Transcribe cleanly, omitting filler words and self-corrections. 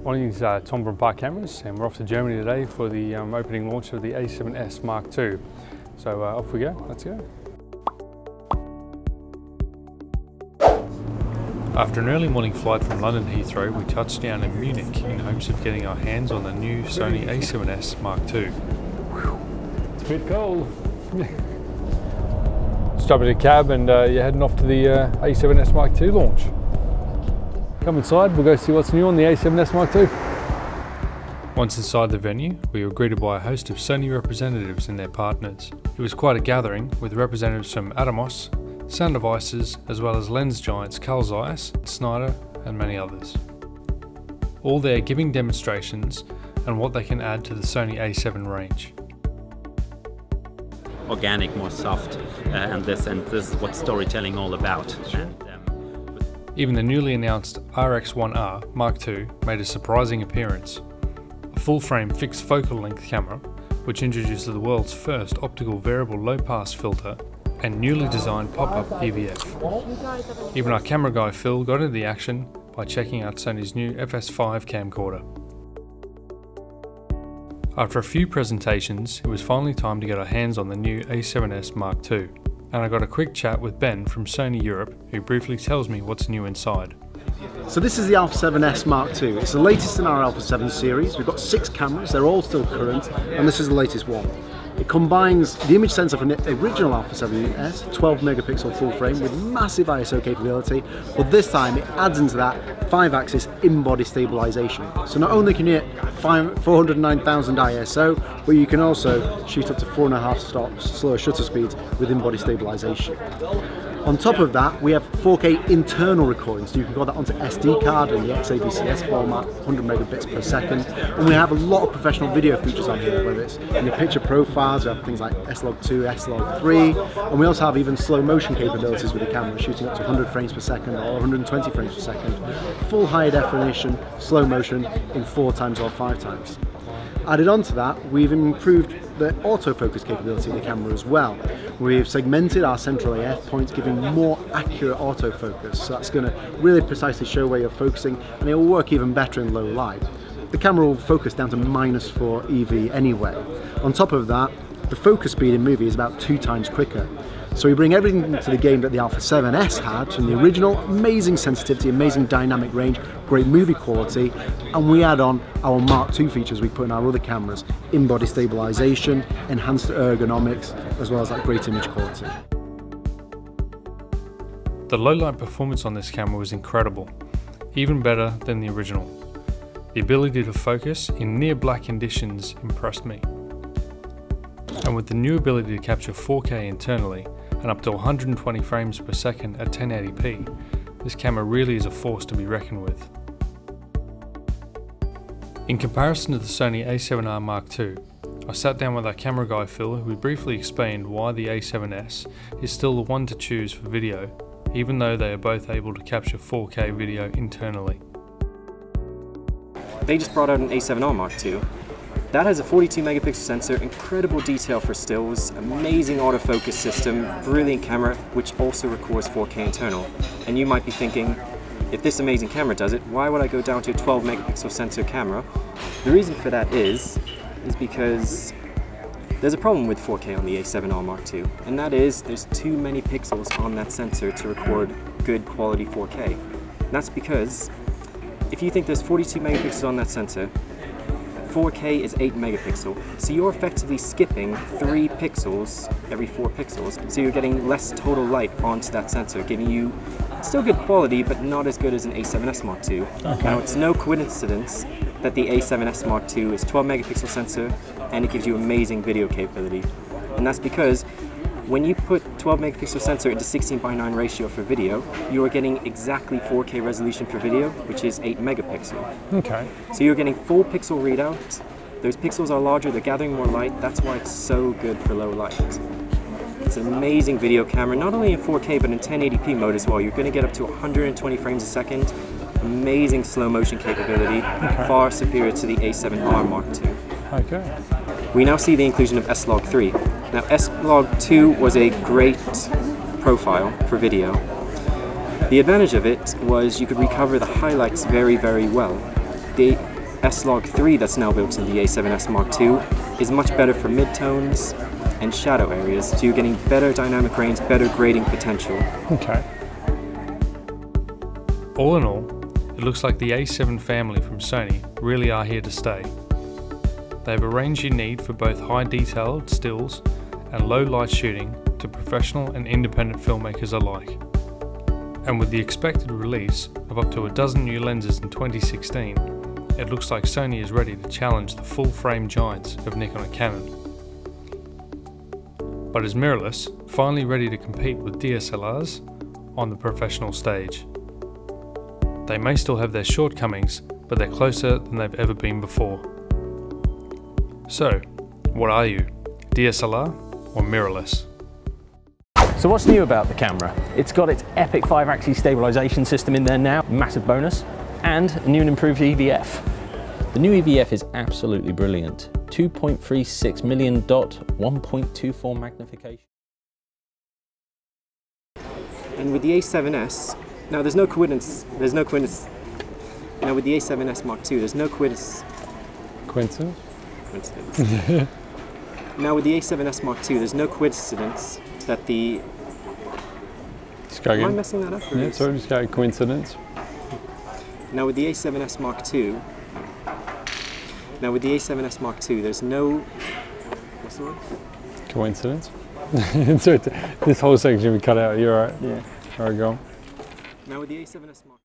My name is Tom from Park Cameras, and we're off to Germany today for the opening launch of the A7S Mark II. So off we go, let's go. After an early morning flight from London Heathrow, we touched down in Munich in hopes of getting our hands on the new Sony A7S Mark II. It's a bit cold. Stop in a cab and you're heading off to the A7S Mark II launch. Come inside, we'll go see what's new on the A7S Mark II. Once inside the venue, we were greeted by a host of Sony representatives and their partners. It was quite a gathering, with representatives from Atomos, Sound Devices, as well as lens giants Carl Zeiss, Snyder, and many others. All there giving demonstrations and what they can add to the Sony A7 range. Organic, more soft, and this is what storytelling all about. Even the newly announced RX1R Mark II made a surprising appearance. A full-frame fixed focal length camera, which introduces the world's first optical variable low-pass filter, and newly designed pop-up EVF. Even our camera guy Phil got into the action by checking out Sony's new FS5 camcorder. After a few presentations, it was finally time to get our hands on the new A7S Mark II. And I got a quick chat with Ben from Sony Europe, who briefly tells me what's new inside. So this is the A7S Mark II. It's the latest in our A7 series. We've got 6 cameras, they're all still current, and this is the latest one. It combines the image sensor from the original A7S, 12 megapixel full frame with massive ISO capability, but this time it adds into that 5-axis in-body stabilization. So not only can you get 409,000 ISO, but you can also shoot up to 4.5 stops slower shutter speeds with in-body stabilization. On top of that, we have 4K internal recording, so you can go that onto SD card in the XAVCS format, 100 megabits per second. And we have a lot of professional video features on here, whether it's in the picture profiles, we have things like S-Log2, S-Log3, and we also have even slow motion capabilities with the camera, shooting up to 100 frames per second or 120 frames per second. Full high definition, slow motion in 4 times or 5 times. Added on to that, we've improved the autofocus capability of the camera as well. We've segmented our central AF points, giving more accurate autofocus, so that's going to really precisely show where you're focusing, and it will work even better in low light. The camera will focus down to -4 EV anyway. On top of that, the focus speed in movie is about 2 times quicker. So we bring everything to the game that the A7S had from the original: amazing sensitivity, amazing dynamic range, great movie quality, and we add on our Mark II features we put in our other cameras: in-body stabilization, enhanced ergonomics, as well as that great image quality. The low-light performance on this camera was incredible, even better than the original. The ability to focus in near black conditions impressed me. And with the new ability to capture 4K internally and up to 120 frames per second at 1080p, this camera really is a force to be reckoned with. In comparison to the Sony A7R Mark II, I sat down with our camera guy Phil, who briefly explained why the A7S is still the one to choose for video, even though they are both able to capture 4K video internally. They just brought out an A7R Mark II. That has a 42 megapixel sensor, incredible detail for stills, amazing autofocus system, brilliant camera, which also records 4K internal. And you might be thinking, if this amazing camera does it, why would I go down to a 12 megapixel sensor camera? The reason for that is because there's a problem with 4K on the A7R Mark II, and that is there's too many pixels on that sensor to record good quality 4K. And that's because if you think there's 42 megapixels on that sensor, 4K is 8 megapixel, so you're effectively skipping 3 pixels every 4 pixels, so you're getting less total light onto that sensor, giving you still good quality, but not as good as an A7S Mark II. Okay. Now, it's no coincidence that the A7S Mark II is 12 megapixel sensor, and it gives you amazing video capability. And that's because when you put 12 megapixel sensor into 16:9 ratio for video, you are getting exactly 4K resolution for video, which is 8 megapixel. Okay. So you're getting full pixel readout. Those pixels are larger, they're gathering more light. That's why it's so good for low light. It's an amazing video camera, not only in 4K, but in 1080p mode as well. You're going to get up to 120 frames a second. Amazing slow motion capability, far superior to the A7R Mark II. Okay. We now see the inclusion of S-Log3. Now, S-Log2 was a great profile for video. The advantage of it was you could recover the highlights very, very well. The S-Log 3 that's now built in the A7S Mark II is much better for midtones and shadow areas, so you're getting better dynamic range, better grading potential. Okay. All in all, it looks like the A7 family from Sony really are here to stay. They have a range you need for both high detailed stills and low light shooting to professional and independent filmmakers alike. And with the expected release of up to a dozen new lenses in 2016, it looks like Sony is ready to challenge the full-frame giants of Nikon and Canon. But is mirrorless finally ready to compete with DSLRs on the professional stage? They may still have their shortcomings, but they're closer than they've ever been before. So, what are you, DSLR or mirrorless? So what's new about the camera? It's got its epic 5-axis stabilization system in there now, massive bonus, and a new and improved EVF. The new EVF is absolutely brilliant. 2.36 million dot, 1.24 magnification. And with the A7S, now there's no coincidence. Now with the A7S Mark II, there's no coincidence. Now with the A7S Mark II, there's no coincidence that the... Am I messing that up? Yeah, sorry, just got a coincidence. Now with the A7S Mark II, there's no... What's the word? Coincidence. So this whole section we cut out, you're alright? Yeah. Alright, go on. Now with the A7S Mark